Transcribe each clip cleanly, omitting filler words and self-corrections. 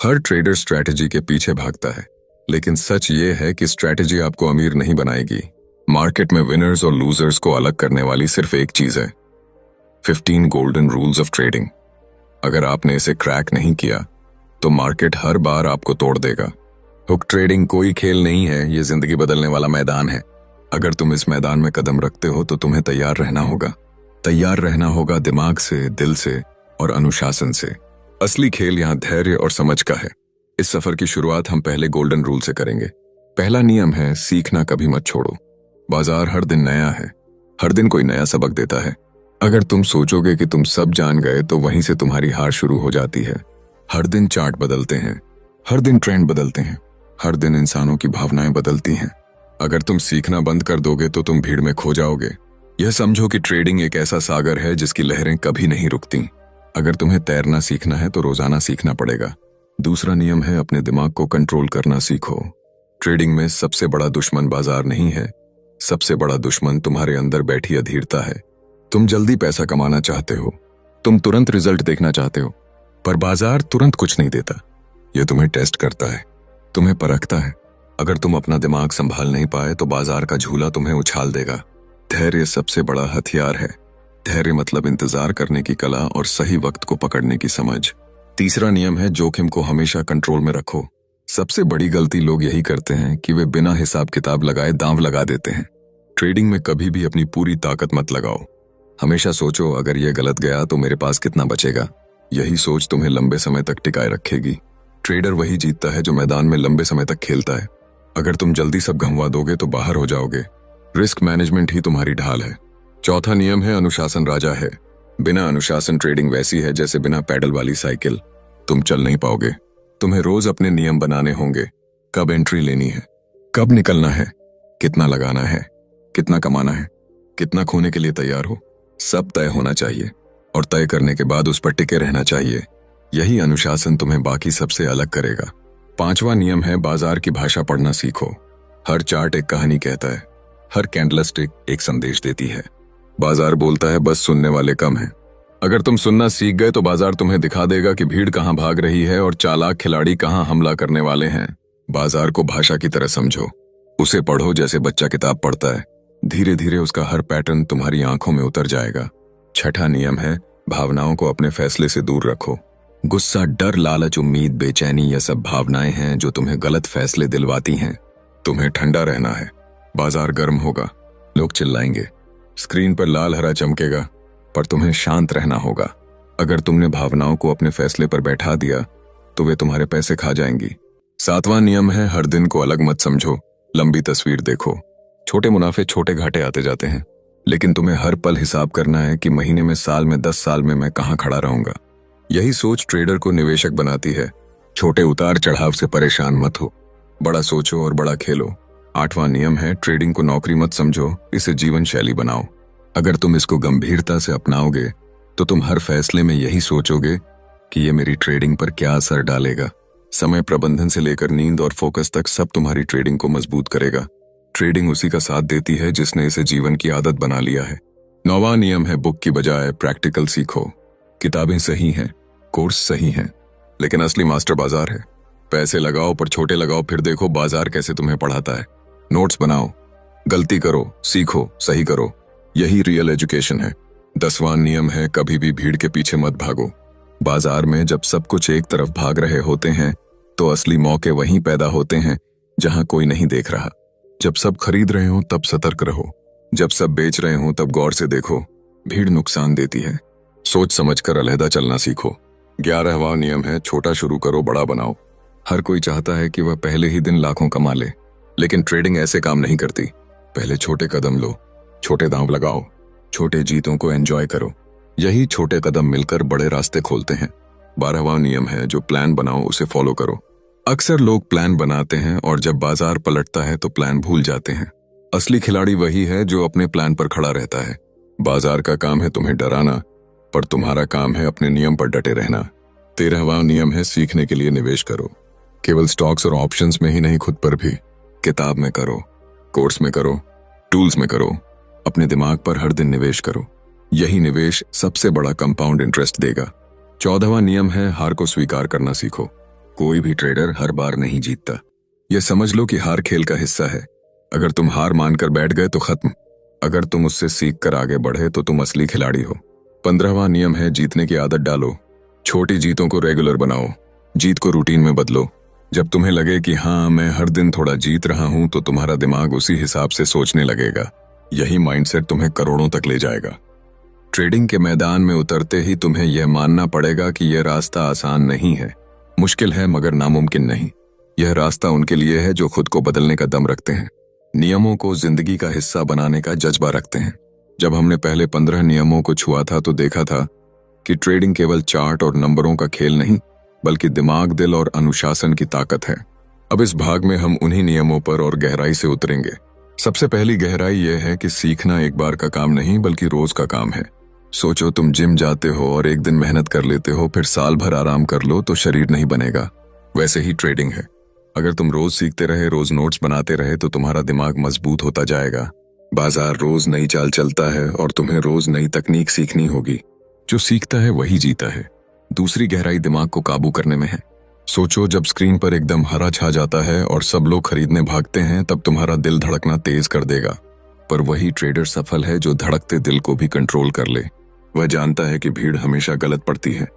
हर trader strategy के पीछे भागता है, लेकिन सच ये है कि स्ट्रैटेजी आपको अमीर नहीं बनाएगी। मार्केट में विनर्स और लूजर्स को अलग करने वाली सिर्फ एक चीज है, 15 गोल्डन रूल्स ऑफ ट्रेडिंग। अगर आपने इसे क्रैक नहीं किया तो मार्केट हर बार आपको तोड़ देगा। हुक ट्रेडिंग कोई खेल नहीं है, ये जिंदगी बदलने वाला मैदान है। अगर तुम इस मैदान में कदम रखते हो तो तुम्हें तैयार रहना होगा। तैयार रहना होगा दिमाग से, दिल से और अनुशासन से। असली खेल यहाँ धैर्य और समझ का है। इस सफर की शुरुआत हम पहले गोल्डन रूल से करेंगे। पहला नियम है, सीखना कभी मत छोड़ो। बाजार हर दिन नया है, हर दिन कोई नया सबक देता है। अगर तुम सोचोगे कि तुम सब जान गए तो वहीं से तुम्हारी हार शुरू हो जाती है। हर दिन चार्ट बदलते हैं, हर दिन ट्रेंड बदलते हैं, हर दिन इंसानों की भावनाएं बदलती हैं। अगर तुम सीखना बंद कर दोगे तो तुम भीड़ में खो जाओगे। यह समझो कि ट्रेडिंग एक ऐसा सागर है जिसकी लहरें कभी नहीं रुकती। अगर तुम्हें तैरना सीखना है तो रोजाना सीखना पड़ेगा। दूसरा नियम है, अपने दिमाग को कंट्रोल करना सीखो। ट्रेडिंग में सबसे बड़ा दुश्मन बाजार नहीं है, सबसे बड़ा दुश्मन तुम्हारे अंदर बैठी अधीरता है। तुम जल्दी पैसा कमाना चाहते हो, तुम तुरंत रिजल्ट देखना चाहते हो, पर बाजार तुरंत कुछ नहीं देता। यह तुम्हें टेस्ट करता है, तुम्हें परखता है। अगर तुम अपना दिमाग संभाल नहीं पाए तो बाजार का झूला तुम्हें उछाल देगा। धैर्य सबसे बड़ा हथियार है। धैर्य मतलब इंतजार करने की कला और सही वक्त को पकड़ने की समझ। तीसरा नियम है, जोखिम को हमेशा कंट्रोल में रखो। सबसे बड़ी गलती लोग यही करते हैं कि वे बिना हिसाब किताब लगाए दांव लगा देते हैं। ट्रेडिंग में कभी भी अपनी पूरी ताकत मत लगाओ। हमेशा सोचो, अगर यह गलत गया तो मेरे पास कितना बचेगा। यही सोच तुम्हें लंबे समय तक टिकाए रखेगी। ट्रेडर वही जीतता है जो मैदान में लंबे समय तक खेलता है। अगर तुम जल्दी सब गंवा दोगे तो बाहर हो जाओगे। रिस्क मैनेजमेंट ही तुम्हारी ढाल है। चौथा नियम है, अनुशासन राजा है। बिना अनुशासन ट्रेडिंग वैसी है जैसे बिना पैडल वाली साइकिल। तुम चल नहीं पाओगे। तुम्हें रोज अपने नियम बनाने होंगे। कब एंट्री लेनी है, कब निकलना है, कितना लगाना है, कितना कमाना है, कितना खोने के लिए तैयार हो, सब तय होना चाहिए। और तय करने के बाद उस पर टिके रहना चाहिए। यही अनुशासन तुम्हें बाकी सबसे अलग करेगा। पांचवा नियम है, बाजार की भाषा पढ़ना सीखो। हर चार्ट एक कहानी कहता है, हर कैंडलस्टिक एक संदेश देती है। बाजार बोलता है, बस सुनने वाले कम हैं। अगर तुम सुनना सीख गए तो बाजार तुम्हें दिखा देगा कि भीड़ कहां भाग रही है और चालाक खिलाड़ी कहां हमला करने वाले हैं। बाजार को भाषा की तरह समझो, उसे पढ़ो जैसे बच्चा किताब पढ़ता है। धीरे धीरे उसका हर पैटर्न तुम्हारी आंखों में उतर जाएगा। छठा नियम है, भावनाओं को अपने फैसले से दूर रखो। गुस्सा, डर, लालच, उम्मीद, बेचैनी, यह सब भावनाएं हैं जो तुम्हें गलत फैसले दिलवाती हैं। तुम्हें ठंडा रहना है। बाजार गर्म होगा, लोग चिल्लाएंगे, स्क्रीन पर लाल हरा चमकेगा, पर तुम्हें शांत रहना होगा। अगर तुमने भावनाओं को अपने फैसले पर बैठा दिया तो वे तुम्हारे पैसे खा जाएंगी। सातवां नियम है, हर दिन को अलग मत समझो, लंबी तस्वीर देखो। छोटे मुनाफे, छोटे घाटे आते जाते हैं, लेकिन तुम्हें हर पल हिसाब करना है कि महीने में, साल में, 10 साल में मैं कहां खड़ा रहूंगा। यही सोच ट्रेडर को निवेशक बनाती है। छोटे उतार चढ़ाव से परेशान मत हो, बड़ा सोचो और बड़ा खेलो। आठवां नियम है, ट्रेडिंग को नौकरी मत समझो, इसे जीवन शैली बनाओ। अगर तुम इसको गंभीरता से अपनाओगे तो तुम हर फैसले में यही सोचोगे कि ये मेरी ट्रेडिंग पर क्या असर डालेगा। समय प्रबंधन से लेकर नींद और फोकस तक सब तुम्हारी ट्रेडिंग को मजबूत करेगा। ट्रेडिंग उसी का साथ देती है जिसने इसे जीवन की आदत बना लिया है। नौवां नियम है, बुक की बजाय प्रैक्टिकल सीखो। किताबें सही हैं, कोर्स सही हैं, लेकिन असली मास्टर बाजार है। पैसे लगाओ पर छोटे लगाओ, फिर देखो बाजार कैसे तुम्हें पढ़ाता है। नोट्स बनाओ, गलती करो, सीखो, सही करो। यही रियल एजुकेशन है। 10वां नियम है, कभी भी भीड़ के पीछे मत भागो। बाजार में जब सब कुछ एक तरफ भाग रहे होते हैं तो असली मौके वहीं पैदा होते हैं जहां कोई नहीं देख रहा। जब सब खरीद रहे हो तब सतर्क रहो, जब सब बेच रहे हो तब गौर से देखो। भीड़ नुकसान देती है, सोच समझकर अलहदा चलना सीखो। 11वां नियम है, छोटा शुरू करो, बड़ा बनाओ। हर कोई चाहता है कि वह पहले ही दिन लाखों कमा ले, लेकिन ट्रेडिंग ऐसे काम नहीं करती। पहले छोटे कदम लो, छोटे दांव लगाओ, छोटे जीतों को एंजॉय करो। यही छोटे कदम मिलकर बड़े रास्ते खोलते हैं। 12वां नियम है, जो प्लान बनाओ उसे फॉलो करो। अक्सर लोग प्लान बनाते हैं और जब बाजार पलटता है तो प्लान भूल जाते हैं। असली खिलाड़ी वही है जो अपने प्लान पर खड़ा रहता है। बाजार का काम है तुम्हें डराना, पर तुम्हारा काम है अपने नियम पर डटे रहना। 13वां नियम है, सीखने के लिए निवेश करो। केवल स्टॉक्स और ऑप्शंस में ही नहीं, खुद पर भी। किताब में करो, कोर्स में करो, टूल्स में करो, अपने दिमाग पर हर दिन निवेश करो। यही निवेश सबसे बड़ा कंपाउंड इंटरेस्ट देगा। 14वां नियम है, हार को स्वीकार करना सीखो। कोई भी ट्रेडर हर बार नहीं जीतता। यह समझ लो कि हार खेल का हिस्सा है। अगर तुम हार मानकर बैठ गए तो खत्म। अगर तुम उससे सीख कर आगे बढ़े तो तुम असली खिलाड़ी हो। 15वां नियम है जीतने की आदत डालो। छोटी जीतों को रेगुलर बनाओ। जीत को रूटीन में बदलो। जब तुम्हें लगे कि हाँ मैं हर दिन थोड़ा जीत रहा हूं तो तुम्हारा दिमाग उसी हिसाब से सोचने लगेगा। यही माइंडसेट तुम्हें करोड़ों तक ले जाएगा। ट्रेडिंग के मैदान में उतरते ही तुम्हें यह मानना पड़ेगा कि यह रास्ता आसान नहीं है, मुश्किल है मगर नामुमकिन नहीं। यह रास्ता उनके लिए है जो खुद को बदलने का दम रखते हैं, नियमों को जिंदगी का हिस्सा बनाने का जज्बा रखते हैं। जब हमने पहले 15 नियमों को छुआ था तो देखा था कि ट्रेडिंग केवल चार्ट और नंबरों का खेल नहीं बल्कि दिमाग, दिल और अनुशासन की ताकत है। अब इस भाग में हम उन्हीं नियमों पर और गहराई से उतरेंगे। सबसे पहली गहराई यह है कि सीखना एक बार का काम नहीं बल्कि रोज का काम है। सोचो तुम जिम जाते हो और एक दिन मेहनत कर लेते हो, फिर साल भर आराम कर लो तो शरीर नहीं बनेगा। वैसे ही ट्रेडिंग है। अगर तुम रोज सीखते रहे, रोज नोट्स बनाते रहे तो तुम्हारा दिमाग मजबूत होता जाएगा। बाजार रोज नई चाल चलता है और तुम्हें रोज नई तकनीक सीखनी होगी। जो सीखता है वही जीता है। दूसरी गहराई दिमाग को काबू करने में है। सोचो जब स्क्रीन पर एकदम हरा छा जाता है और सब लोग खरीदने भागते हैं तब तुम्हारा दिल धड़कना तेज कर देगा। पर वही ट्रेडर सफल है जो धड़कते दिल को भी कंट्रोल कर ले। वह जानता है कि भीड़ हमेशा गलत पड़ती है।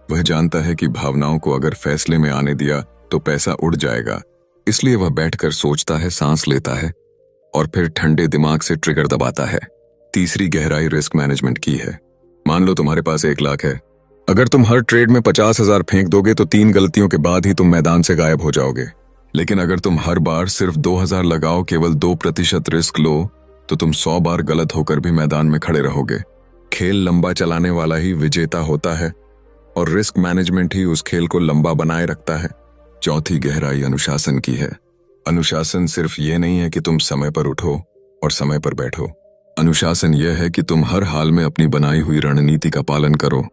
वह जानता है कि भावनाओं को अगर फैसले में आने दिया तो पैसा उड़ जाएगा। इसलिए वह बैठकर सोचता है, सांस लेता है और फिर ठंडे दिमाग से ट्रिगर दबाता है। तीसरी गहराई रिस्क मैनेजमेंट की है। मान लो तुम्हारे पास 1 लाख है। अगर तुम हर ट्रेड में 50,000 फेंक दोगे तो 3 गलतियों के बाद ही तुम मैदान से गायब हो जाओगे। लेकिन अगर तुम हर बार सिर्फ 2,000 लगाओ, केवल 2% रिस्क लो, तो तुम 100 बार गलत होकर भी मैदान में खड़े रहोगे। खेल लंबा चलाने वाला ही विजेता होता है और रिस्क मैनेजमेंट ही उस खेल को लंबा बनाए रखता है। चौथी गहराई अनुशासन की है। अनुशासन सिर्फ ये नहीं है कि तुम समय पर उठो और समय पर बैठो। अनुशासन यह है कि तुम हर हाल में अपनी बनाई हुई रणनीति का पालन करो।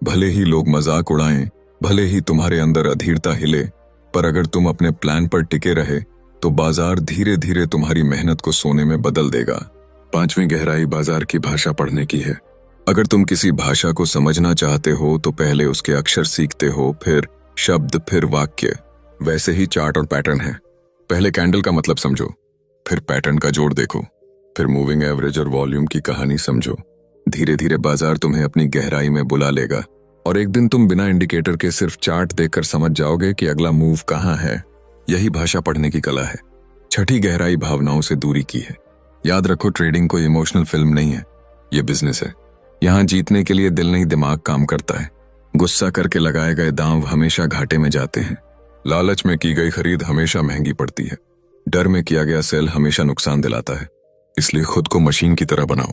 भले ही लोग मजाक उड़ाएं, भले ही तुम्हारे अंदर अधीरता हिले, पर अगर तुम अपने प्लान पर टिके रहे तो बाजार धीरे धीरे तुम्हारी मेहनत को सोने में बदल देगा। 5वीं गहराई बाजार की भाषा पढ़ने की है। अगर तुम किसी भाषा को समझना चाहते हो तो पहले उसके अक्षर सीखते हो, फिर शब्द, फिर वाक्य। वैसे ही चार्ट और पैटर्न है। पहले कैंडल का मतलब समझो, फिर पैटर्न का जोड़ देखो, फिर मूविंग एवरेज और वॉल्यूम की कहानी समझो। धीरे धीरे बाजार तुम्हें अपनी गहराई में बुला लेगा और एक दिन तुम बिना इंडिकेटर के सिर्फ चार्ट देखकर समझ जाओगे कि अगला मूव कहाँ है। यही भाषा पढ़ने की कला है। छठी गहराई भावनाओं से दूरी की है। याद रखो ट्रेडिंग कोई इमोशनल फिल्म नहीं है, ये बिजनेस है। यहाँ जीतने के लिए दिल नहीं दिमाग काम करता है। गुस्सा करके लगाए गए दांव हमेशा घाटे में जाते हैं। लालच में की गई खरीद हमेशा महंगी पड़ती है। डर में किया गया सेल हमेशा नुकसान दिलाता है। इसलिए खुद को मशीन की तरह बनाओ,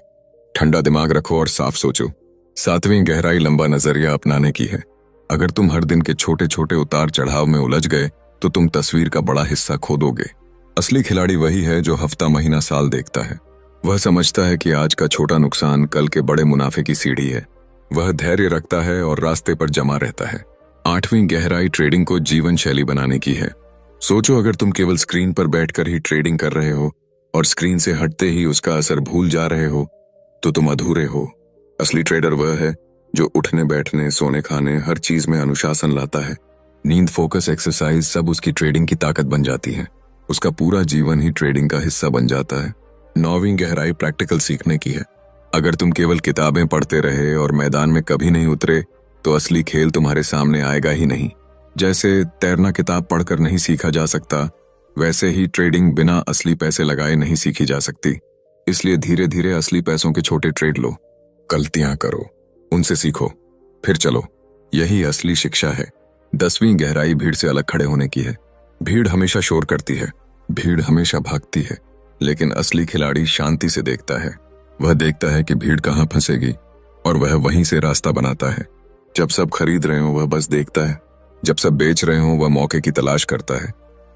ठंडा दिमाग रखो और साफ सोचो। 7वीं गहराई लंबा नजरिया अपनाने की है। अगर तुम हर दिन के छोटे छोटे उतार चढ़ाव में उलझ गए तो तुम तस्वीर का बड़ा हिस्सा खो दोगे। असली खिलाड़ी वही है जो हफ्ता, महीना, साल देखता है। वह समझता है कि आज का छोटा नुकसान कल के बड़े मुनाफे की सीढ़ी है। वह धैर्य रखता है और रास्ते पर जमा रहता है। 8वीं गहराई ट्रेडिंग को जीवन शैली बनाने की है। सोचो अगर तुम केवल स्क्रीन पर बैठकर ही ट्रेडिंग कर रहे हो और स्क्रीन से हटते ही उसका असर भूल जा रहे हो तो तुम अधूरे हो। असली ट्रेडर वह है जो उठने, बैठने, सोने, खाने हर चीज में अनुशासन लाता है। नींद, फोकस, एक्सरसाइज सब उसकी ट्रेडिंग की ताकत बन जाती है। उसका पूरा जीवन ही ट्रेडिंग का हिस्सा बन जाता है। 9वीं गहराई प्रैक्टिकल सीखने की है। अगर तुम केवल किताबें पढ़ते रहे और मैदान में कभी नहीं उतरे तो असली खेल तुम्हारे सामने आएगा ही नहीं। जैसे तैरना किताब पढ़कर नहीं सीखा जा सकता, वैसे ही ट्रेडिंग बिना असली पैसे लगाए नहीं सीखी जा सकती। इसलिए धीरे धीरे असली पैसों के छोटे ट्रेड लो, गलतियां करो, उनसे सीखो, फिर चलो। यही असली शिक्षा है। 10वीं गहराई भीड़ से अलग खड़े होने की है। भीड़ हमेशा शोर करती है, भीड़ हमेशा भागती है, लेकिन असली खिलाड़ी शांति से देखता है। वह देखता है कि भीड़ कहाँ फंसेगी और वह वहीं से रास्ता बनाता है। जब सब खरीद रहे हो वह बस देखता है, जब सब बेच रहे हो वह मौके की तलाश करता है।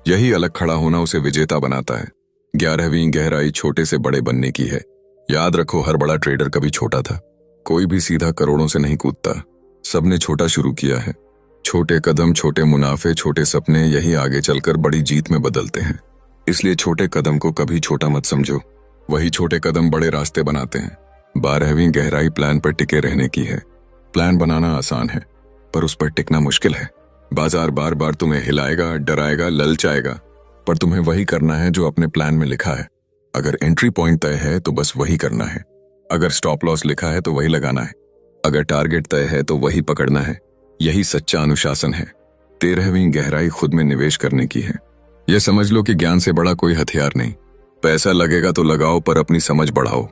यही अलग खड़ा होना उसे विजेता बनाता है। 11वीं गहराई छोटे से बड़े बनने की है। याद रखो हर बड़ा ट्रेडर कभी छोटा था। कोई भी सीधा करोड़ों से नहीं कूदता, सबने छोटा शुरू किया है। छोटे कदम, छोटे मुनाफे, छोटे सपने यही आगे चलकर बड़ी जीत में बदलते हैं। इसलिए छोटे कदम को कभी छोटा मत समझो, वही छोटे कदम बड़े रास्ते बनाते हैं। 12वीं गहराई प्लान पर टिके रहने की है। प्लान बनाना आसान है पर उस पर टिकना मुश्किल है। बाजार बार बार तुम्हें हिलाएगा, डराएगा, ललचाएगा, पर तुम्हें वही करना है जो अपने प्लान में लिखा है। अगर एंट्री पॉइंट तय है तो बस वही करना है। अगर स्टॉप लॉस लिखा है तो वही लगाना है। अगर टारगेट तय है तो वही पकड़ना है। यही सच्चा अनुशासन है। 13वीं गहराई खुद में निवेश करने की है। यह समझ लो कि ज्ञान से बड़ा कोई हथियार नहीं। पैसा लगेगा तो लगाओ, पर अपनी समझ बढ़ाओ।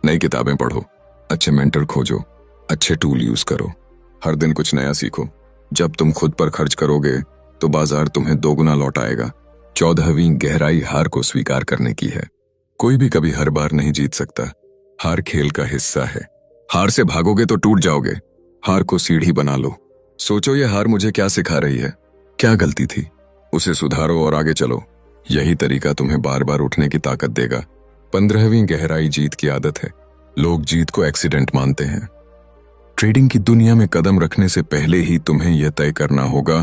नई किताबें पढ़ो, अच्छे मेंटर खोजो, अच्छे टूल यूज करो, हर दिन कुछ नया सीखो। जब तुम खुद पर खर्च करोगे तो बाजार तुम्हें दोगुना लौटाएगा। 14वीं गहराई हार को स्वीकार करने की है। कोई भी कभी हर बार नहीं जीत सकता। हार खेल का हिस्सा है। हार से भागोगे तो टूट जाओगे। हार को सीढ़ी बना लो। सोचो, ये हार मुझे क्या सिखा रही है, क्या गलती थी, उसे सुधारो और आगे चलो। यही तरीका तुम्हें बार बार उठने की ताकत देगा। 15वीं गहराई जीत की आदत है। लोग जीत को एक्सीडेंट मानते हैं। ट्रेडिंग की दुनिया में कदम रखने से पहले ही तुम्हें यह तय करना होगा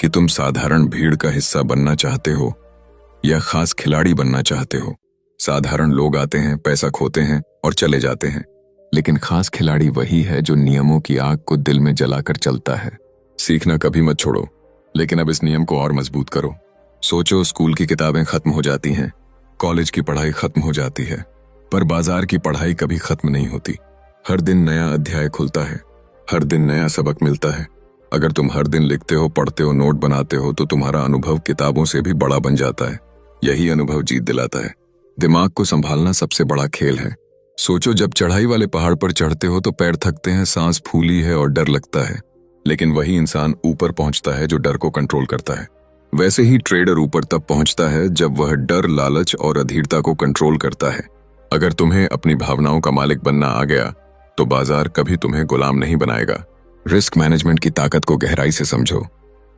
कि तुम साधारण भीड़ का हिस्सा बनना चाहते हो या खास खिलाड़ी बनना चाहते हो। साधारण लोग आते हैं, पैसा खोते हैं और चले जाते हैं, लेकिन खास खिलाड़ी वही है जो नियमों की आग को दिल में जलाकर चलता है। सीखना कभी मत छोड़ो, लेकिन अब इस नियम को और मजबूत करो। सोचो, स्कूल की किताबें खत्म हो जाती हैं, कॉलेज की पढ़ाई खत्म हो जाती है, पर बाजार की पढ़ाई कभी खत्म नहीं होती। हर दिन नया अध्याय खुलता है, हर दिन नया सबक मिलता है। अगर तुम हर दिन लिखते हो, पढ़ते हो, नोट बनाते हो, तो तुम्हारा अनुभव किताबों से भी बड़ा बन जाता है। यही अनुभव जीत दिलाता है। दिमाग को संभालना सबसे बड़ा खेल है। सोचो, जब चढ़ाई वाले पहाड़ पर चढ़ते हो तो पैर थकते हैं, सांस फूली है और डर लगता है, लेकिन वही इंसान ऊपर पहुंचता है जो डर को कंट्रोल करता है। वैसे ही ट्रेडर ऊपर तब पहुंचता है जब वह डर, लालच और अधीरता को कंट्रोल करता है। अगर तुम्हें अपनी भावनाओं का मालिक बनना आ गया तो बाजार कभी तुम्हें गुलाम नहीं बनाएगा। रिस्क मैनेजमेंट की ताकत को गहराई से समझो।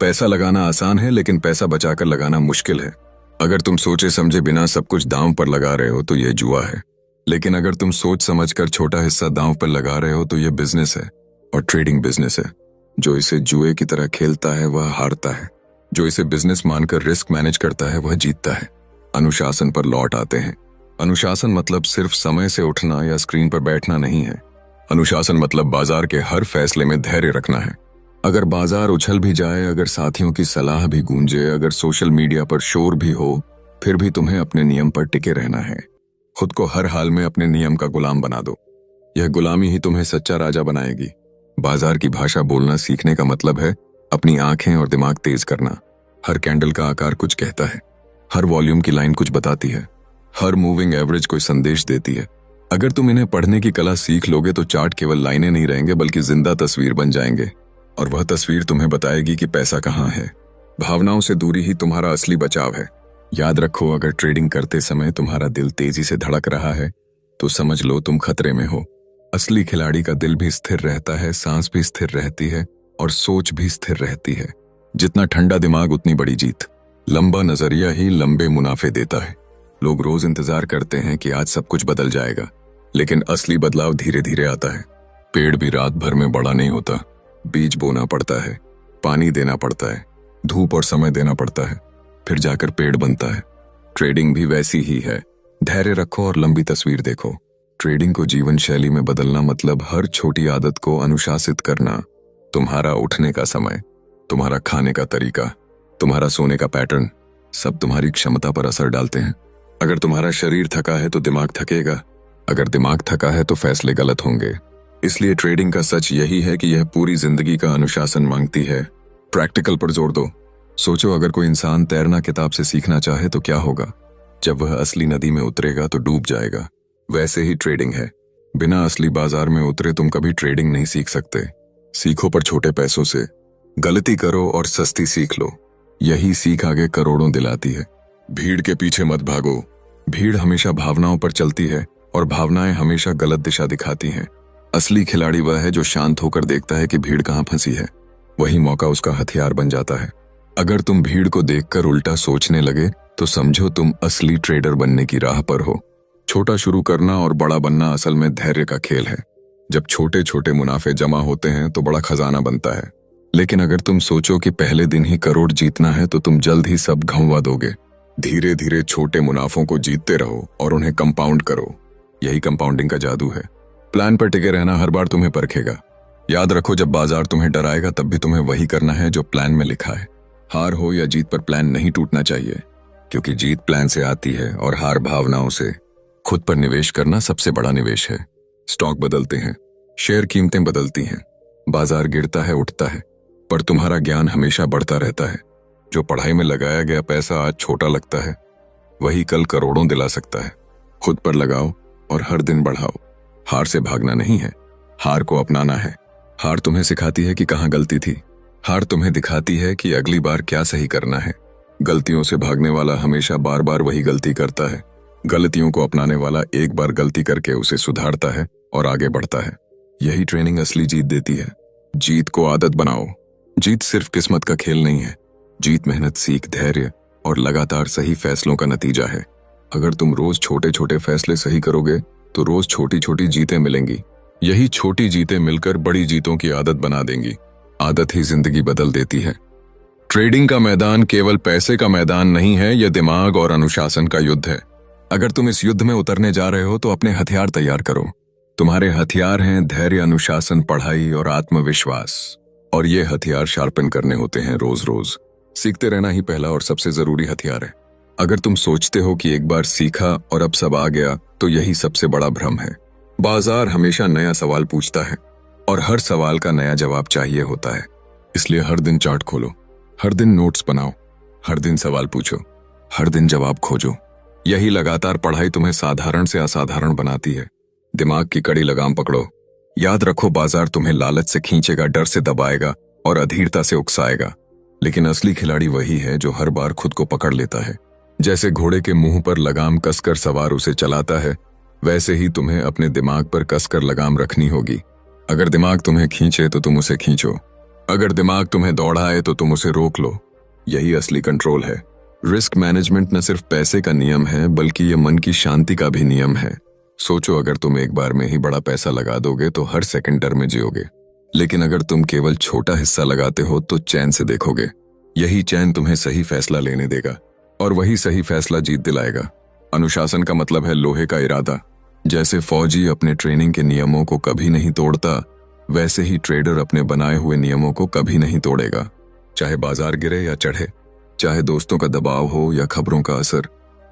पैसा लगाना आसान है, लेकिन पैसा बचाकर लगाना मुश्किल है। अगर तुम सोचे समझे बिना सब कुछ दांव पर लगा रहे हो तो यह जुआ है, लेकिन अगर तुम सोच समझकर छोटा हिस्सा दांव पर लगा रहे हो तो यह बिजनेस है। और ट्रेडिंग बिजनेस है। जो इसे जुए की तरह खेलता है वह हारता है, जो इसे बिजनेस मानकर रिस्क मैनेज करता है वह जीतता है। अनुशासन पर लौट आते हैं। अनुशासन मतलब सिर्फ समय से उठना या स्क्रीन पर बैठना नहीं है। अनुशासन मतलब बाजार के हर फैसले में धैर्य रखना है। अगर बाजार उछल भी जाए, अगर साथियों की सलाह भी गूंजे, अगर सोशल मीडिया पर शोर भी हो, फिर भी तुम्हें अपने नियम पर टिके रहना है। खुद को हर हाल में अपने नियम का गुलाम बना दो। यह गुलामी ही तुम्हें सच्चा राजा बनाएगी। बाजार की भाषा बोलना सीखने का मतलब है अपनी आंखें और दिमाग तेज करना। हर कैंडल का आकार कुछ कहता है, हर वॉल्यूम की लाइन कुछ बताती है, हर मूविंग एवरेज कोई संदेश देती है। अगर तुम इन्हें पढ़ने की कला सीख लोगे तो चार्ट केवल लाइनें नहीं रहेंगे, बल्कि जिंदा तस्वीर बन जाएंगे। और वह तस्वीर तुम्हें बताएगी कि पैसा कहाँ है। भावनाओं से दूरी ही तुम्हारा असली बचाव है। याद रखो, अगर ट्रेडिंग करते समय तुम्हारा दिल तेजी से धड़क रहा है तो समझ लो तुम खतरे में हो। असली खिलाड़ी का दिल भी स्थिर रहता है, सांस भी स्थिर रहती है और सोच भी स्थिर रहती है। जितना ठंडा दिमाग उतनी बड़ी जीत। लंबा नजरिया ही लंबे मुनाफे देता है। लोग रोज इंतजार करते हैं कि आज सब कुछ बदल जाएगा, लेकिन असली बदलाव धीरे धीरे आता है। पेड़ भी रात भर में बड़ा नहीं होता। बीज बोना पड़ता है, पानी देना पड़ता है, धूप और समय देना पड़ता है, फिर जाकर पेड़ बनता है। ट्रेडिंग भी वैसी ही है। धैर्य रखो और लंबी तस्वीर देखो। ट्रेडिंग को जीवन शैली में बदलना मतलब हर छोटी आदत को अनुशासित करना। तुम्हारा उठने का समय, तुम्हारा खाने का तरीका, तुम्हारा सोने का पैटर्न, सब तुम्हारी क्षमता पर असर डालते हैं। अगर तुम्हारा शरीर थका है तो दिमाग थकेगा, अगर दिमाग थका है तो फैसले गलत होंगे। इसलिए ट्रेडिंग का सच यही है कि यह पूरी जिंदगी का अनुशासन मांगती है। प्रैक्टिकल पर जोर दो। सोचो, अगर कोई इंसान तैरना किताब से सीखना चाहे तो क्या होगा? जब वह असली नदी में उतरेगा तो डूब जाएगा। वैसे ही ट्रेडिंग है। बिना असली बाजार में उतरे तुम कभी ट्रेडिंग नहीं सीख सकते। सीखो, पर छोटे पैसों से। गलती करो और सस्ती सीख लो। यही सीख आगे करोड़ों दिलाती है। भीड़ के पीछे मत भागो। भीड़ हमेशा भावनाओं पर चलती है और भावनाएं हमेशा गलत दिशा दिखाती हैं। असली खिलाड़ी वह है जो शांत होकर देखता है कि भीड़ कहाँ फंसी है। वही मौका उसका हथियार बन जाता है। अगर तुम भीड़ को देखकर उल्टा सोचने लगे तो समझो तुम असली ट्रेडर बनने की राह पर हो। छोटा शुरू करना और बड़ा बनना असल में धैर्य का खेल है। जब छोटे छोटे मुनाफे जमा होते हैं तो बड़ा खजाना बनता है। लेकिन अगर तुम सोचो कि पहले दिन ही करोड़ जीतना है तो तुम जल्द ही सब गंवा दोगे। धीरे धीरे छोटे मुनाफों को जीतते रहो और उन्हें कंपाउंड करो। यही कंपाउंडिंग का जादू है। प्लान पर टिके रहना हर बार तुम्हें परखेगा। याद रखो, जब बाजार तुम्हें डराएगा तब भी तुम्हें वही करना है जो प्लान में लिखा है। हार हो या जीत पर प्लान नहीं टूटना चाहिए, क्योंकि जीत प्लान से आती है और हार भावनाओं से। खुद पर निवेश करना सबसे बड़ा निवेश है। स्टॉक बदलते हैं, शेयर कीमतें बदलती हैं, बाजार गिरता है उठता है, पर तुम्हारा ज्ञान हमेशा बढ़ता रहता है। जो पढ़ाई में लगाया गया पैसा आज छोटा लगता है, वही कल करोड़ों दिला सकता है। खुद पर लगाओ और हर दिन बढ़ाओ। हार से भागना नहीं है, हार को अपनाना है। हार तुम्हें सिखाती है कि कहाँ गलती थी। हार तुम्हें दिखाती है कि अगली बार क्या सही करना है। गलतियों से भागने वाला हमेशा बार बार वही गलती करता है। गलतियों को अपनाने वाला एक बार गलती करके उसे सुधारता है और आगे बढ़ता है। यही ट्रेनिंग असली जीत देती है। जीत को आदत बनाओ। जीत सिर्फ किस्मत का खेल नहीं है। जीत मेहनत, सीख, धैर्य और लगातार सही फैसलों का नतीजा है। अगर तुम रोज छोटे छोटे फैसले सही करोगे तो रोज छोटी छोटी जीतें मिलेंगी। यही छोटी जीतें मिलकर बड़ी जीतों की आदत बना देंगी। आदत ही जिंदगी बदल देती है। ट्रेडिंग का मैदान केवल पैसे का मैदान नहीं है, यह दिमाग और अनुशासन का युद्ध है। अगर तुम इस युद्ध में उतरने जा रहे हो तो अपने हथियार तैयार करो। तुम्हारे हथियार हैं धैर्य, अनुशासन, पढ़ाई और आत्मविश्वास। और ये हथियार शार्पन करने होते हैं रोज रोज। सीखते रहना ही पहला और सबसे जरूरी हथियार है। अगर तुम सोचते हो कि एक बार सीखा और अब सब आ गया, तो यही सबसे बड़ा भ्रम है। बाजार हमेशा नया सवाल पूछता है और हर सवाल का नया जवाब चाहिए होता है। इसलिए हर दिन चार्ट खोलो, हर दिन नोट्स बनाओ, हर दिन सवाल पूछो, हर दिन जवाब खोजो। यही लगातार पढ़ाई तुम्हें साधारण से असाधारण बनाती है। दिमाग की कड़ी लगाम पकड़ो। याद रखो, बाजार तुम्हें लालच से खींचेगा, डर से दबाएगा और अधीरता से उकसाएगा, लेकिन असली खिलाड़ी वही है जो हर बार खुद को पकड़ लेता है। जैसे घोड़े के मुंह पर लगाम कसकर सवार उसे चलाता है, वैसे ही तुम्हें अपने दिमाग पर कसकर लगाम रखनी होगी। अगर दिमाग तुम्हें खींचे तो तुम उसे खींचो, अगर दिमाग तुम्हें दौड़ाए तो तुम उसे रोक लो। यही असली कंट्रोल है। रिस्क मैनेजमेंट न सिर्फ पैसे का नियम है, बल्कि ये मन की शांति का भी नियम है। सोचो, अगर तुम एक बार में ही बड़ा पैसा लगा दोगे तो हर सेकंड डर में जियोगे, लेकिन अगर तुम केवल छोटा हिस्सा लगाते हो तो चैन से देखोगे। यही चैन तुम्हें सही फैसला लेने देगा और वही सही फैसला जीत दिलाएगा। अनुशासन का मतलब है लोहे का इरादा। जैसे फौजी अपने ट्रेनिंग के नियमों को कभी नहीं तोड़ता, वैसे ही ट्रेडर अपने बनाए हुए नियमों को कभी नहीं तोड़ेगा। चाहे बाजार गिरे या चढ़े, चाहे दोस्तों का दबाव हो या खबरों का असर,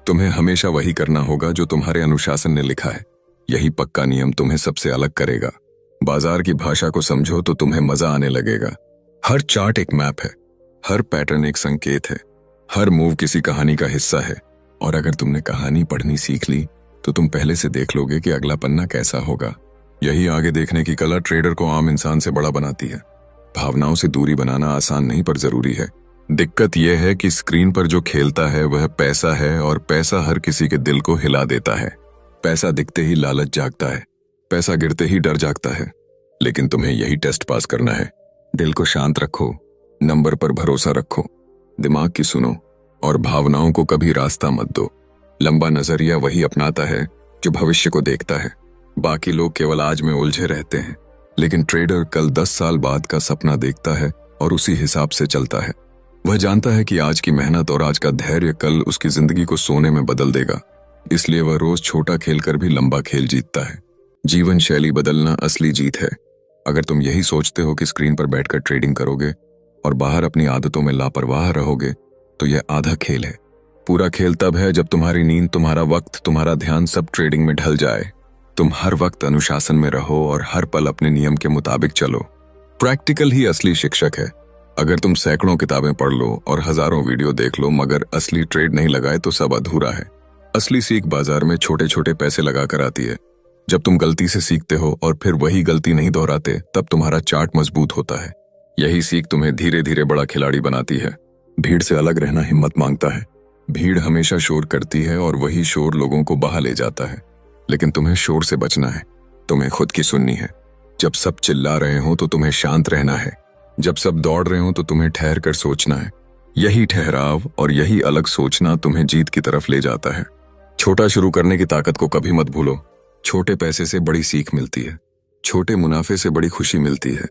तुम्हें हमेशा वही करना होगा जो तुम्हारे अनुशासन ने लिखा है। यही पक्का नियम तुम्हें सबसे अलग करेगा। बाजार की भाषा को समझो तो तुम्हें मजा आने लगेगा। हर चार्ट एक मैप है, हर पैटर्न एक संकेत है, हर मूव किसी कहानी का हिस्सा है। और अगर तुमने कहानी पढ़नी सीख ली तो तुम पहले से देख लोगे कि अगला पन्ना कैसा होगा। यही आगे देखने की कला ट्रेडर को आम इंसान से बड़ा बनाती है। भावनाओं से दूरी बनाना आसान नहीं पर जरूरी है। दिक्कत यह है कि स्क्रीन पर जो खेलता है वह पैसा है, और पैसा हर किसी के दिल को हिला देता है। पैसा दिखते ही लालच जागता है, पैसा गिरते ही डर जागता है। लेकिन तुम्हें यही टेस्ट पास करना है। दिल को शांत रखो, नंबर पर भरोसा रखो, दिमाग की सुनो और भावनाओं को कभी रास्ता मत दो। लंबा नजरिया वही अपनाता है जो भविष्य को देखता है। बाकी लोग केवल आज में उलझे रहते हैं, लेकिन ट्रेडर कल 10 साल बाद का सपना देखता है और उसी हिसाब से चलता है। वह जानता है कि आज की मेहनत और आज का धैर्य कल उसकी जिंदगी को सोने में बदल देगा। इसलिए वह रोज छोटा खेलकर भी लंबा खेल जीतता है। जीवन शैली बदलना असली जीत है। अगर तुम यही सोचते हो कि स्क्रीन पर बैठकर ट्रेडिंग करोगे और बाहर अपनी आदतों में लापरवाह रहोगे, तो यह आधा खेल है। पूरा खेल तब है जब तुम्हारी नींद, तुम्हारा वक्त, तुम्हारा ध्यान सब ट्रेडिंग में ढल जाए। तुम हर वक्त अनुशासन में रहो और हर पल अपने नियम के मुताबिक चलो। प्रैक्टिकल ही असली शिक्षक है। अगर तुम सैकड़ों किताबें पढ़ लो और हजारों वीडियो देख लो मगर असली ट्रेड नहीं लगाए तो सब अधूरा है। असली सीख बाजार में छोटे छोटे पैसे लगाकर आती है। जब तुम गलती से सीखते हो और फिर वही गलती नहीं दोहराते, तब तुम्हारा चार्ट मजबूत होता है। यही सीख तुम्हें धीरे धीरे बड़ा खिलाड़ी बनाती है। भीड़ से अलग रहना हिम्मत मांगता है। भीड़ हमेशा शोर करती है और वही शोर लोगों को बहा ले जाता है। लेकिन तुम्हें शोर से बचना है, तुम्हें खुद की सुननी है। जब सब चिल्ला रहे हो तो तुम्हें शांत रहना है। जब सब दौड़ रहे हो तो तुम्हें ठहर कर सोचना है। यही ठहराव और यही अलग सोचना तुम्हें जीत की तरफ ले जाता है। छोटा शुरू करने की ताकत को कभी मत भूलो। छोटे पैसे से बड़ी सीख मिलती है, छोटे मुनाफे से बड़ी खुशी मिलती है,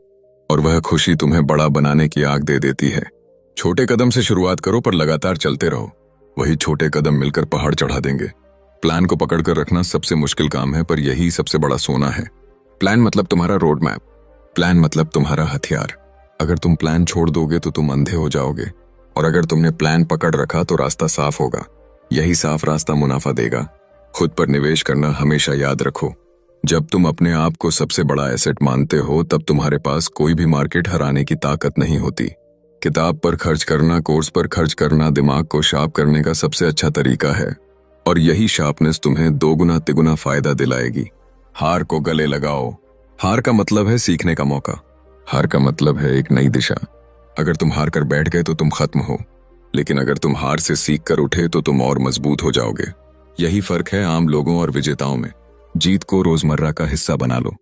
और वह खुशी तुम्हें बड़ा बनाने की आग दे देती है। छोटे कदम से शुरुआत करो पर लगातार चलते रहो। वही छोटे कदम मिलकर पहाड़ चढ़ा देंगे। प्लान को पकड़कर रखना सबसे मुश्किल काम है, पर यही सबसे बड़ा सोना है। प्लान मतलब तुम्हारा रोड मैप। प्लान मतलब तुम्हारा हथियार। अगर तुम प्लान छोड़ दोगे तो तुम अंधे हो जाओगे, और अगर तुमने प्लान पकड़ रखा तो रास्ता साफ होगा। यही साफ रास्ता मुनाफा देगा। खुद पर निवेश करना हमेशा याद रखो। जब तुम अपने आप को सबसे बड़ा एसेट मानते हो तब तुम्हारे पास कोई भी मार्केट हराने की ताकत नहीं होती। किताब पर खर्च करना, कोर्स पर खर्च करना दिमाग को शार्प करने का सबसे अच्छा तरीका है, और यही शार्पनेस तुम्हें दोगुना तिगुना फायदा दिलाएगी। हार को गले लगाओ। हार का मतलब है सीखने का मौका। हार का मतलब है एक नई दिशा। अगर तुम हार कर बैठ गए तो तुम खत्म हो, लेकिन अगर तुम हार से सीख कर उठे तो तुम और मजबूत हो जाओगे। यही फर्क है आम लोगों और विजेताओं में। जीत को रोजमर्रा का हिस्सा बना लो।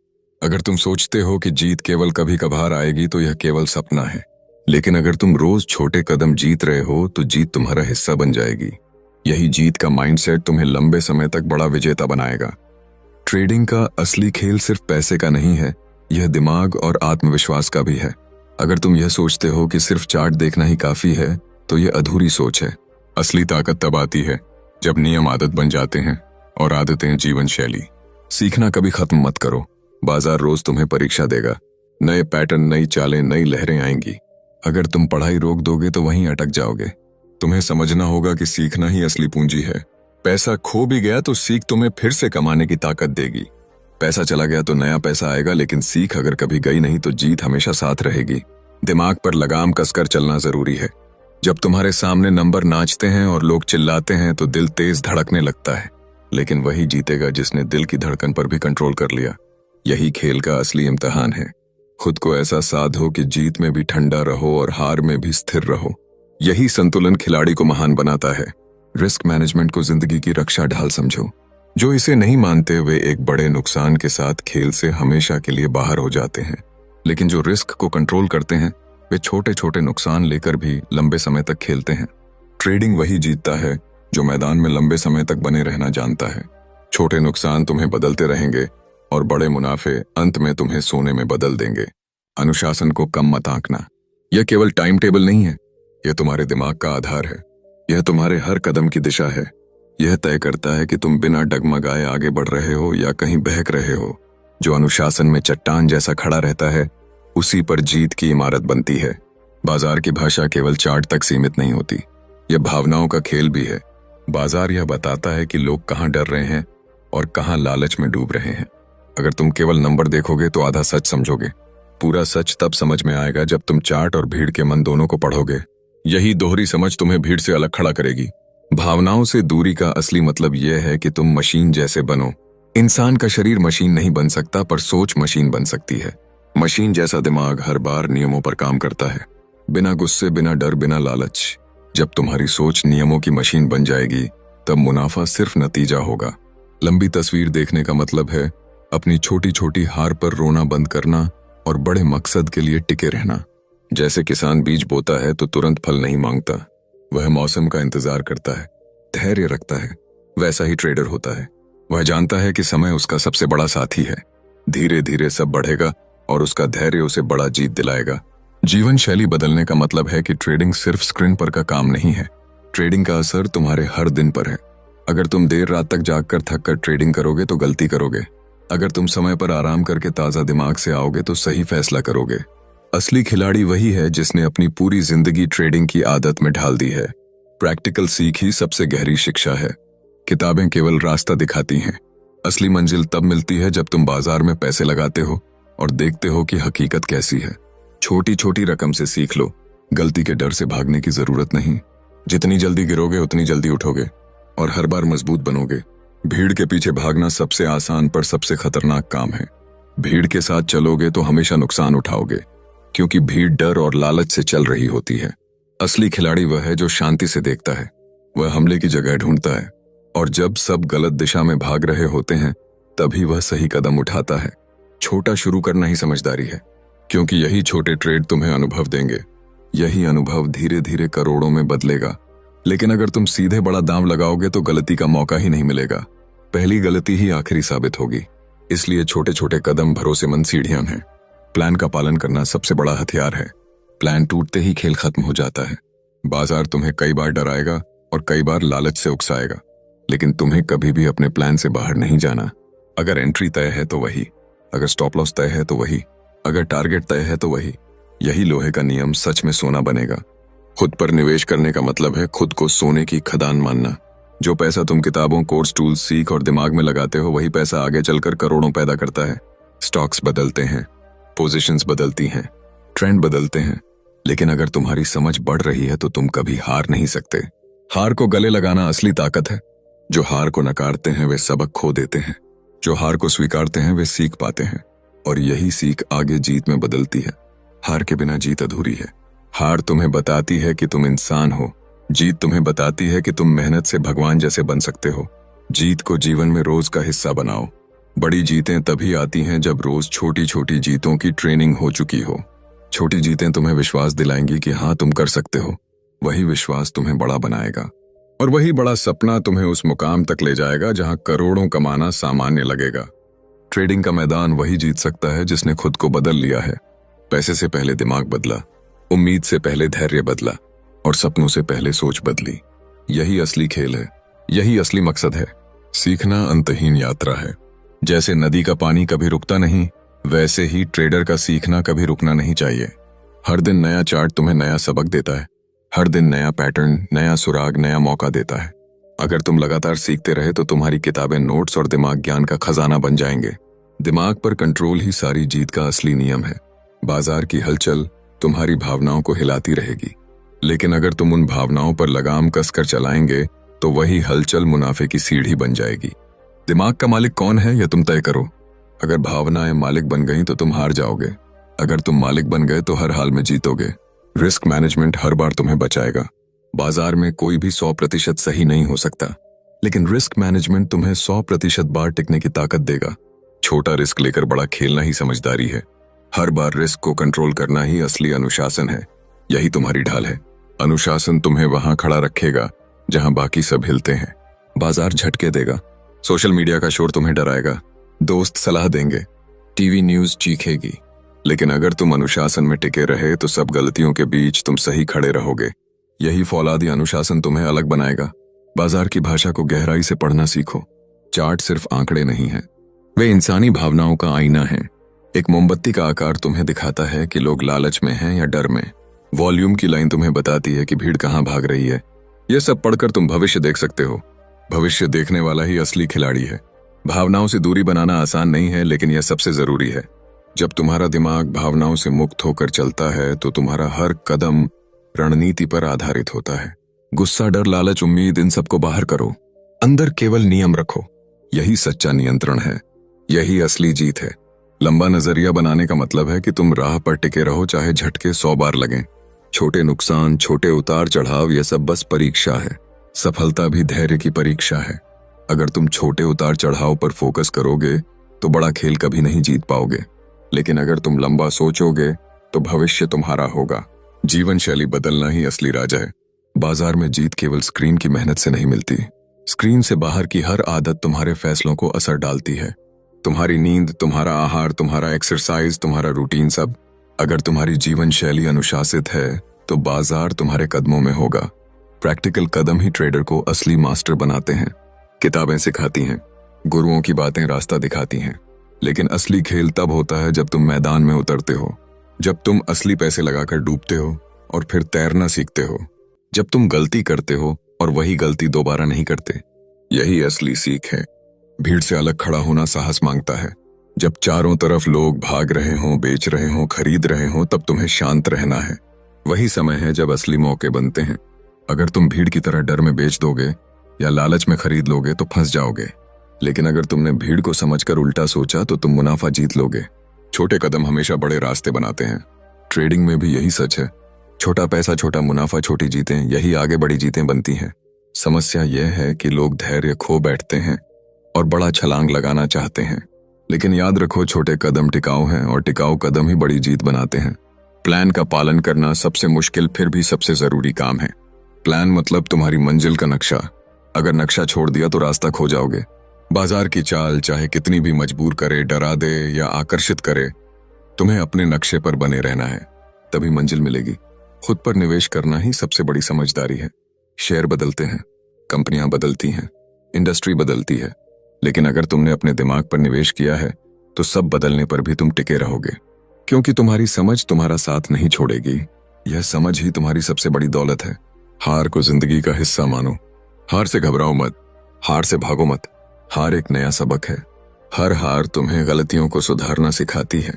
अगर तुम सोचते हो कि जीत केवल कभी कभार आएगी तो यह केवल सपना है, लेकिन अगर तुम रोज छोटे कदम जीत रहे हो तो जीत तुम्हारा हिस्सा बन जाएगी। यही जीत का माइंडसेट तुम्हें लंबे समय तक बड़ा विजेता बनाएगा। ट्रेडिंग का असली खेल सिर्फ पैसे का नहीं है, यह दिमाग और आत्मविश्वास का भी है। अगर तुम यह सोचते हो कि सिर्फ चार्ट देखना ही काफी है तो यह अधूरी सोच है। असली ताकत तब आती है जब नियम आदत बन जाते हैं और आदतें जीवन शैली। सीखना कभी खत्म मत करो। बाजार रोज तुम्हें परीक्षा देगा। नए पैटर्न, नई चालें, नई लहरें आएंगी। अगर तुम पढ़ाई रोक दोगे तो वहीं अटक जाओगे। तुम्हें समझना होगा कि सीखना ही असली पूंजी है। पैसा खो भी गया तो सीख तुम्हें फिर से कमाने की ताकत देगी। पैसा चला गया तो नया पैसा आएगा, लेकिन सीख अगर कभी गई नहीं तो जीत हमेशा साथ रहेगी। दिमाग पर लगाम कसकर चलना जरूरी है। जब तुम्हारे सामने नंबर नाचते हैं और लोग चिल्लाते हैं तो दिल तेज धड़कने लगता है, लेकिन वही जीतेगा जिसने दिल की धड़कन पर भी कंट्रोल कर लिया। यही खेल का असली इम्तिहान है। खुद को ऐसा साधो कि जीत में भी ठंडा रहो और हार में भी स्थिर रहो। यही संतुलन खिलाड़ी को महान बनाता है। रिस्क मैनेजमेंट को जिंदगी की रक्षा ढाल समझो। जो इसे नहीं मानते वे एक बड़े नुकसान के साथ खेल से हमेशा के लिए बाहर हो जाते हैं, लेकिन जो रिस्क को कंट्रोल करते हैं वे छोटे छोटे नुकसान लेकर भी लंबे समय तक खेलते हैं। ट्रेडिंग वही जीतता है जो मैदान में लंबे समय तक बने रहना जानता है। छोटे नुकसान तुम्हें बदलते रहेंगे और बड़े मुनाफे अंत में तुम्हें सोने में बदल देंगे। अनुशासन को कम मत आंकना। यह केवल टाइम टेबल नहीं है, यह तुम्हारे दिमाग का आधार है। यह तुम्हारे हर कदम की दिशा है। यह तय करता है कि तुम बिना डगमगाए आगे बढ़ रहे हो या कहीं बहक रहे हो। जो अनुशासन में चट्टान जैसा खड़ा रहता है उसी पर जीत की इमारत बनती है। बाजार की भाषा केवल चार्ट तक सीमित नहीं होती, यह भावनाओं का खेल भी है। बाजार यह बताता है कि लोग कहाँ डर रहे हैं और कहाँ लालच में डूब रहे हैं। अगर तुम केवल नंबर देखोगे तो आधा सच समझोगे। पूरा सच तब समझ में आएगा जब तुम चार्ट और भीड़ के मन दोनों को पढ़ोगे। यही दोहरी समझ तुम्हें भीड़ से अलग खड़ा करेगी। भावनाओं से दूरी का असली मतलब यह है कि तुम मशीन जैसे बनो। इंसान का शरीर मशीन नहीं बन सकता, पर सोच मशीन बन सकती है। मशीन जैसा दिमाग हर बार नियमों पर काम करता है, बिना गुस्से, बिना डर, बिना लालच। जब तुम्हारी सोच नियमों की मशीन बन जाएगी तब मुनाफा सिर्फ नतीजा होगा। लंबी तस्वीर देखने का मतलब है अपनी छोटी छोटी हार पर रोना बंद करना और बड़े मकसद के लिए टिके रहना। जैसे किसान बीज बोता है तो तुरंत फल नहीं मांगता, वह मौसम का इंतजार करता है, धैर्य रखता है। वैसा ही ट्रेडर होता है। वह जानता है कि समय उसका सबसे बड़ा साथी है। धीरे धीरे सब बढ़ेगा और उसका धैर्य उसे बड़ा जीत दिलाएगा। जीवन शैली बदलने का मतलब है कि ट्रेडिंग सिर्फ स्क्रीन पर का काम नहीं है। ट्रेडिंग का असर तुम्हारे हर दिन पर है। अगर तुम देर रात तक जागकर थक कर ट्रेडिंग करोगे तो गलती करोगे। अगर तुम समय पर आराम करके ताजा दिमाग से आओगे तो सही फैसला करोगे। असली खिलाड़ी वही है जिसने अपनी पूरी जिंदगी ट्रेडिंग की आदत में ढाल दी है। प्रैक्टिकल सीख ही सबसे गहरी शिक्षा है। किताबें केवल रास्ता दिखाती हैं, असली मंजिल तब मिलती है जब तुम बाजार में पैसे लगाते हो और देखते हो कि हकीकत कैसी है। छोटी छोटी रकम से सीख लो। गलती के डर से भागने की जरूरत नहीं। जितनी जल्दी गिरोगे उतनी जल्दी उठोगे और हर बार मजबूत बनोगे। भीड़ के पीछे भागना सबसे आसान पर सबसे खतरनाक काम है। भीड़ के साथ चलोगे तो हमेशा नुकसान उठाओगे, क्योंकि भीड़ डर और लालच से चल रही होती है। असली खिलाड़ी वह है जो शांति से देखता है। वह हमले की जगह ढूंढता है और जब सब गलत दिशा में भाग रहे होते हैं तभी वह सही कदम उठाता है। छोटा शुरू करना ही समझदारी है, क्योंकि यही छोटे ट्रेड तुम्हें अनुभव देंगे। यही अनुभव धीरे धीरे करोड़ों में बदलेगा। लेकिन अगर तुम सीधे बड़ा दांव लगाओगे तो गलती का मौका ही नहीं मिलेगा। पहली गलती ही आखिरी साबित होगी। इसलिए छोटे छोटे कदम भरोसेमंद सीढ़ियां हैं। प्लान का पालन करना सबसे बड़ा हथियार है। प्लान टूटते ही खेल खत्म हो जाता है। बाजार तुम्हें कई बार डराएगा और कई बार लालच से उकसाएगा, लेकिन तुम्हें कभी भी अपने प्लान से बाहर नहीं जाना। अगर एंट्री तय है तो वही, अगर स्टॉप लॉस तय है तो वही, अगर टारगेट तय है तो वही। यही लोहे का नियम सच में सोना बनेगा। खुद पर निवेश करने का मतलब है खुद को सोने की खदान मानना। जो पैसा तुम किताबों, कोर्स, टूल्स, सीख और दिमाग में लगाते हो, वही पैसा आगे चलकर करोड़ों पैदा करता है। स्टॉक्स बदलते हैं, पोजीशंस बदलती हैं, ट्रेंड बदलते हैं, लेकिन अगर तुम्हारी समझ बढ़ रही है तो तुम कभी हार नहीं सकते। हार को गले लगाना असली ताकत है। जो हार को नकारते हैं वे सबक खो देते हैं, जो हार को स्वीकारते हैं वे सीख पाते हैं, और यही सीख आगे जीत में बदलती है। हार के बिना जीत अधूरी है। हार तुम्हें बताती है कि तुम इंसान हो, जीत तुम्हें बताती है कि तुम मेहनत से भगवान जैसे बन सकते हो। जीत को जीवन में रोज का हिस्सा बनाओ। बड़ी जीतें तभी आती हैं जब रोज छोटी छोटी जीतों की ट्रेनिंग हो चुकी हो। छोटी जीतें तुम्हें विश्वास दिलाएंगी कि हाँ, तुम कर सकते हो। वही विश्वास तुम्हें बड़ा बनाएगा, और वही बड़ा सपना तुम्हें उस मुकाम तक ले जाएगा जहां करोड़ों कमाना सामान्य लगेगा। ट्रेडिंग का मैदान वही जीत सकता है जिसने खुद को बदल लिया है। पैसे से पहले दिमाग बदला, उम्मीद से पहले धैर्य बदला, और सपनों से पहले सोच बदली। यही असली खेल है, यही असली मकसद है। सीखना अंतहीन यात्रा है। जैसे नदी का पानी कभी रुकता नहीं, वैसे ही ट्रेडर का सीखना कभी रुकना नहीं चाहिए। हर दिन नया चार्ट तुम्हें नया सबक देता है। हर दिन नया पैटर्न, नया सुराग, नया मौका देता है। अगर तुम लगातार सीखते रहे तो तुम्हारी किताबें नोट्स और दिमाग ज्ञान का खजाना बन जाएंगे। दिमाग पर कंट्रोल ही सारी जीत का असली नियम है। बाजार की हलचल तुम्हारी भावनाओं को हिलाती रहेगी, लेकिन अगर तुम उन भावनाओं पर लगाम कसकर चलाएंगे तो वही हलचल मुनाफे की सीढ़ी बन जाएगी। दिमाग का मालिक कौन है यह तुम तय करो। अगर भावनाएं मालिक बन गईं तो तुम हार जाओगे। अगर तुम मालिक बन गए तो हर हाल में जीतोगे। रिस्क मैनेजमेंट हर बार तुम्हें बचाएगा। बाजार में कोई भी 100% सही नहीं हो सकता, लेकिन रिस्क मैनेजमेंट तुम्हें 100% बार टिकने की ताकत देगा। छोटा रिस्क लेकर बड़ा खेलना ही समझदारी है। हर बार रिस्क को कंट्रोल करना ही असली अनुशासन है। यही तुम्हारी ढाल है। अनुशासन तुम्हें वहां खड़ा रखेगा जहां बाकी सब हिलते हैं। बाजार झटके देगा, सोशल मीडिया का शोर तुम्हें डराएगा, दोस्त सलाह देंगे, टीवी न्यूज चीखेगी, लेकिन अगर तुम अनुशासन में टिके रहे तो सब गलतियों के बीच तुम सही खड़े रहोगे। यही फौलादी अनुशासन तुम्हें अलग बनाएगा। बाजार की भाषा को गहराई से पढ़ना सीखो। चार्ट सिर्फ आंकड़े नहीं हैं, वे इंसानी भावनाओं का आईना है। एक मोमबत्ती का आकार तुम्हें दिखाता है कि लोग लालच में हैं या डर में। वॉल्यूम की लाइन तुम्हें बताती है कि भीड़ कहाँ भाग रही है। यह सब पढ़कर तुम भविष्य देख सकते हो। भविष्य देखने वाला ही असली खिलाड़ी है। भावनाओं से दूरी बनाना आसान नहीं है, लेकिन यह सबसे जरूरी है। जब तुम्हारा दिमाग भावनाओं से मुक्त होकर चलता है तो तुम्हारा हर कदम रणनीति पर आधारित होता है। गुस्सा, डर, लालच, उम्मीद, इन सबको बाहर करो। अंदर केवल नियम रखो। यही सच्चा नियंत्रण है। यही असली जीत है। लंबा नजरिया बनाने का मतलब है कि तुम राह पर टिके रहो, चाहे झटके 100 बार लगें। छोटे नुकसान, छोटे उतार चढ़ाव, यह सब बस परीक्षा है। सफलता भी धैर्य की परीक्षा है। अगर तुम छोटे उतार चढ़ाव पर फोकस करोगे तो बड़ा खेल कभी नहीं जीत पाओगे, लेकिन अगर तुम लंबा सोचोगे तो भविष्य तुम्हारा होगा। जीवन शैली बदलना ही असली राजा है। बाजार में जीत केवल स्क्रीन की मेहनत से नहीं मिलती। स्क्रीन से बाहर की हर आदत तुम्हारे फैसलों को असर डालती है। तुम्हारी नींद, तुम्हारा आहार, तुम्हारा एक्सरसाइज, तुम्हारा रूटीन, सब। अगर तुम्हारी जीवन शैली अनुशासित है तो बाजार तुम्हारे कदमों में होगा। प्रैक्टिकल कदम ही ट्रेडर को असली मास्टर बनाते हैं। किताबें सिखाती हैं, गुरुओं की बातें रास्ता दिखाती हैं, लेकिन असली खेल तब होता है जब तुम मैदान में उतरते हो, जब तुम असली पैसे लगाकर डूबते हो और फिर तैरना सीखते हो, जब तुम गलती करते हो और वही गलती दोबारा नहीं करते। यही असली सीख है। भीड़ से अलग खड़ा होना साहस मांगता है। जब चारों तरफ लोग भाग रहे हों, बेच रहे हों, खरीद रहे हों, तब तुम्हें शांत रहना है। वही समय है जब असली मौके बनते हैं। अगर तुम भीड़ की तरह डर में बेच दोगे या लालच में खरीद लोगे तो फंस जाओगे, लेकिन अगर तुमने भीड़ को समझकर उल्टा सोचा तो तुम मुनाफा जीत लोगे। छोटे कदम हमेशा बड़े रास्ते बनाते हैं। ट्रेडिंग में भी यही सच है। छोटा पैसा, छोटा मुनाफा, छोटी जीतें, यही आगे बड़ी जीतें बनती हैं। समस्या यह है कि लोग धैर्य खो बैठते हैं और बड़ा छलांग लगाना चाहते हैं, लेकिन याद रखो, छोटे कदम टिकाऊ हैं और टिकाऊ कदम ही बड़ी जीत बनाते हैं। प्लान का पालन करना सबसे मुश्किल फिर भी सबसे जरूरी काम है। प्लान मतलब तुम्हारी मंजिल का नक्शा। अगर नक्शा छोड़ दिया तो रास्ता खो जाओगे। बाजार की चाल चाहे कितनी भी मजबूर करे, डरा दे या आकर्षित करे, तुम्हें अपने नक्शे पर बने रहना है, तभी मंजिल मिलेगी। खुद पर निवेश करना ही सबसे बड़ी समझदारी है। शेयर बदलते हैं, कंपनियां बदलती हैं, इंडस्ट्री बदलती है, लेकिन अगर तुमने अपने दिमाग पर निवेश किया है तो सब बदलने पर भी तुम टिके रहोगे। क्योंकि तुम्हारी समझ तुम्हारा साथ नहीं छोड़ेगी। यह समझ ही तुम्हारी सबसे बड़ी दौलत है। हार को जिंदगी का हिस्सा मानो। हार से घबराओ मत, हार से भागो मत। हार एक नया सबक है। हर हार तुम्हें गलतियों को सुधारना सिखाती है।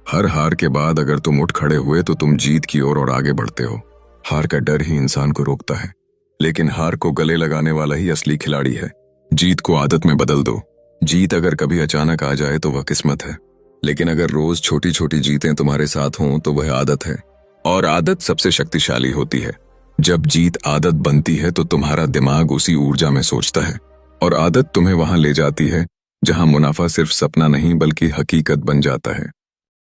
हर हार के बाद अगर तुम उठ खड़े हुए तो तुम जीत की ओर और आगे बढ़ते हो। हार का डर ही इंसान को रोकता है, लेकिन हार को गले लगाने वाला ही असली खिलाड़ी है। जीत को आदत में बदल दो। जीत अगर कभी अचानक आ जाए तो वह किस्मत है, लेकिन अगर रोज छोटी छोटी जीतें तुम्हारे साथ हों तो वह आदत है। और आदत सबसे शक्तिशाली होती है। जब जीत आदत बनती है तो तुम्हारा दिमाग उसी ऊर्जा में सोचता है, और आदत तुम्हें वहां ले जाती है जहां मुनाफा सिर्फ सपना नहीं बल्कि हकीकत बन जाता है।